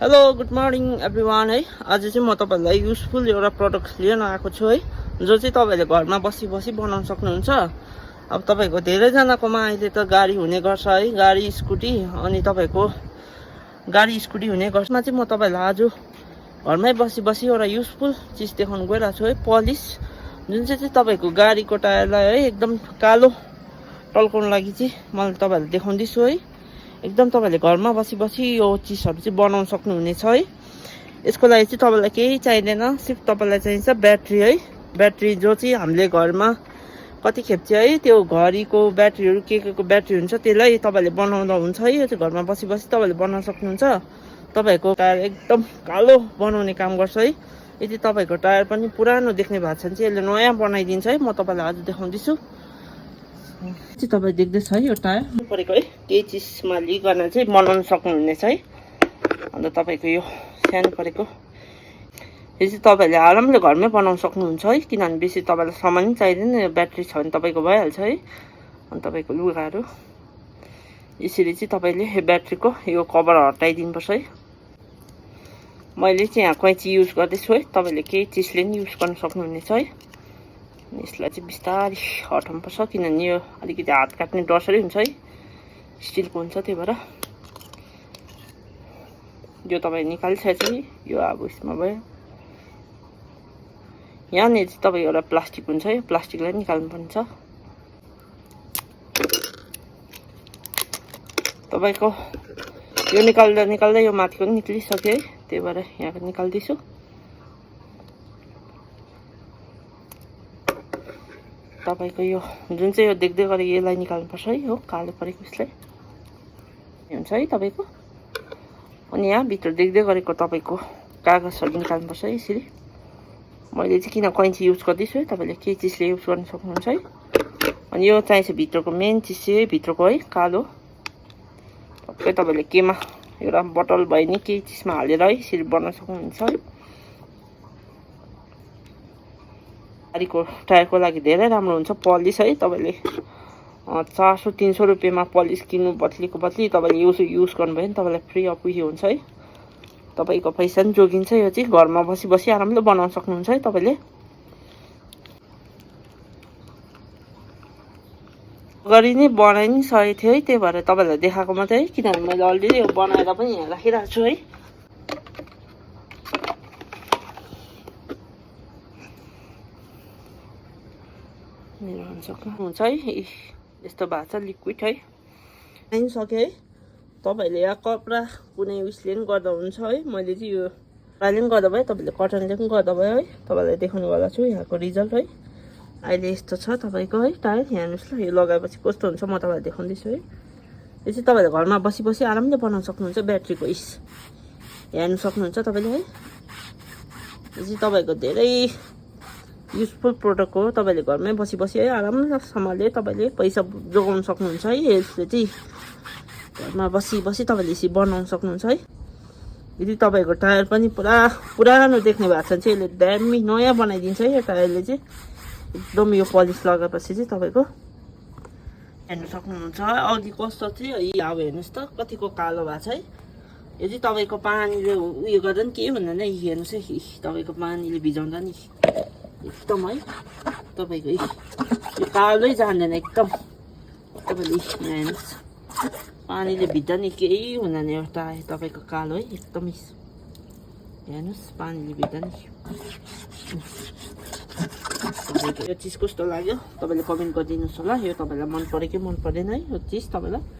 Hello good morning everyone है। आज चाहिँ म तपाईँहरूलाई युजफुल एउटा प्रडक्ट लिएर आएको छु है, जो चाहिँ तपाईँहरूले घरमा बसी बसी बनाउन सक्नुहुन्छ। अब तपाईँको धेरैजनाकोमा अहिले त गाडी हुने गर्छ है, गाडी स्कुटी, अनि तपाईँको गाडी स्कुटी हुने गर्छमा चाहिँ म तपाईँहरूलाई आज घरमै बसी बसी एउटा युजफुल चिज देखाउन गइरहेको छु है। पलिस जुन चाहिँ तपाईँको गाडीको टायरलाई है एकदम कालो टल्काउनु लागि चाहिँ मैले तपाईँहरूलाई देखाउँदैछु है। एकदम तपाईँले घरमा बसी बसी यो चिजहरू चाहिँ बनाउन सक्नुहुनेछ है। यसको लागि चाहिँ तपाईँलाई केही चाहिँदैन, सिर्फ तपाईँलाई चाहिन्छ ब्याट्री है। ब्याट्री जो चाहिँ हामीले घरमा कतिखेप चाहिँ है त्यो घडीको ब्याट्रीहरू के को ब्याट्री हुन्छ त्यसलाई तपाईँले बनाउँदा हुन्छ है। यो चाहिँ घरमा बसी बसी तपाईँले बनाउन सक्नुहुन्छ। तपाईँको टायर एकदम कालो बनाउने काम गर्छ है। यदि तपाईँको टायर पनि पुरानो देख्ने भएको छ भने चाहिँ यसले नयाँ बनाइदिन्छ है। म तपाईँलाई आज देखाउँदैछु। चाहिँ तपाईँ देख्दैछ है यो टायर परेको है, केही चिजमा लिइकन चाहिँ बनाउन सक्नुहुनेछ है। अन्त तपाईँको यो सानो परेको यो चाहिँ तपाईँहरूले आरामले घरमै बनाउन सक्नुहुन्छ है, किनभने बेसी तपाईँलाई सामान पनि चाहिँदैन। यो ब्याट्री छ भने तपाईँको भइहाल्छ है। अनि तपाईँको लुगाहरू यसरी चाहिँ तपाईँले यो ब्याट्रीको यो कभर हटाइदिनुपर्छ है। मैले चाहिँ यहाँ कैँची युज गर्दैछु है, तपाईँले केही चिजले पनि युज गर्न सक्नुहुनेछ है। यसलाई चाहिँ बिस्तारै हटाउनुपर्छ, किनभने यो अलिकति हात काट्ने डरसरी हुन्छ है, स्टिलको हुन्छ। त्यही भएर यो तपाईँ निकालिसकेपछि यो अब यसमा भयो। यहाँनिर चाहिँ तपाईँ एउटा प्लास्टिक हुन्छ है, प्लास्टिकलाई निकाल्नुपर्छ। तपाईँको यो निकाल्दा निकाल्दै यो माथिको पनि निक्लिसक्यो है, त्यही भएर यहाँको निकाल्दैछु। तपाईँको यो जुन चाहिँ यो देख्दै गरेको यसलाई निकाल्नुपर्छ है, हो कालो परेको यसलाई हुन्छ है तपाईँको। अनि यहाँ भित्र देख्दै गरेको तपाईँको कागजहरू निकाल्नुपर्छ है यसरी। मैले चाहिँ किन कैँची युज गर्दैछु है, तपाईँले केही चिजले युज गर्न सक्नुहुन्छ है। अनि यो चाहिन्छ भित्रको मेन चिज चाहिँ भित्रको है कालो। टक्कै तपाईँले केमा एउटा बोतल भयो नि केही चिजमा हालेर है यसरी बनाउन सक्नुहुन्छ है। गाडीको टायरको लागि धेरै राम्रो हुन्छ पलिस है। तपाईँले 400-300 रुपियाँमा पलिस किन्नु बदलीको बदली तपाईँले युज गर्नुभयो भने तपाईँलाई फ्री अफ उयो हुन्छ है। तपाईँको पैसा पनि जोगिन्छ। यो चाहिँ घरमा बसी बसी आरामले बनाउन सक्नुहुन्छ है। तपाईँले गरी नै बनाइ नै सकेको थियो है, त्यही भएर तपाईँलाई देखाएको मात्रै है, किनभने मैले अलरेडी यो बनाएर पनि यहाँ राखिरहेको छु है। हुन्छ है, यस्तो भएको छ लिक्विड है, सक्यो है। तपाईँहरूले यहाँ कपडा कुनै उयसले पनि गर्दा हुन्छ है। मैले चाहिँ यो कपडाले पनि गर्दा भयो, तपाईँले कटनले पनि गर्दा भयो है। तपाईँलाई देखाउनुवाला छु यहाँको रिजल्ट है। अहिले यस्तो छ तपाईँको है टायर। यहाँ हेर्नुहोस् ल, यो लगाएपछि कस्तो हुन्छ म तपाईँलाई देखाउँदैछु है। यो चाहिँ तपाईँले घरमा बसी बसी आरामले बनाउन सक्नुहुन्छ। ब्याट्रीको हेर्नु सक्नुहुन्छ तपाईँले है। यो चाहिँ तपाईँको धेरै युजफुल प्रोडक्ट हो। तपाईँले घरमै बसी बसी है आरामसँगले तपाईँले पैसा जोगाउन सक्नुहुन्छ है। यसले चाहिँ घरमा बसी बसी तपाईँले यसरी बनाउन सक्नुहुन्छ है। यदि तपाईँको टायर पनि पुरानो देख्ने भएको छ भने चाहिँ यसले दामी नयाँ बनाइदिन्छ है। यो टायरले चाहिँ एकदम यो पलिस लगाएपछि चाहिँ तपाईँको हेर्नु सक्नुहुन्छ अघि कस्तो थियो। अब हेर्नुहोस् त कतिको कालो भएको छ है। यो चाहिँ तपाईँको पानीले उयो गर्दा पनि केही हुँदैन है। हेर्नुहोस् है, तपाईँको पानीले भिजाउँदा नि एकदम है तपाईँको यो कालै जान्दैन एकदम। तपाईँले हेर्नुहोस् पानीले भिज्दा नि केही हुँदैन यो टायर तपाईँको कालो है एकदमै। हेर्नुहोस् पानीले भिज्दा नि। तपाईँको यो चिज कस्तो लाग्यो तपाईँले कमेन्ट गरिदिनुहोस् होला। यो तपाईँलाई मन पऱ्यो कि मन परेन है यो चिज तपाईँलाई।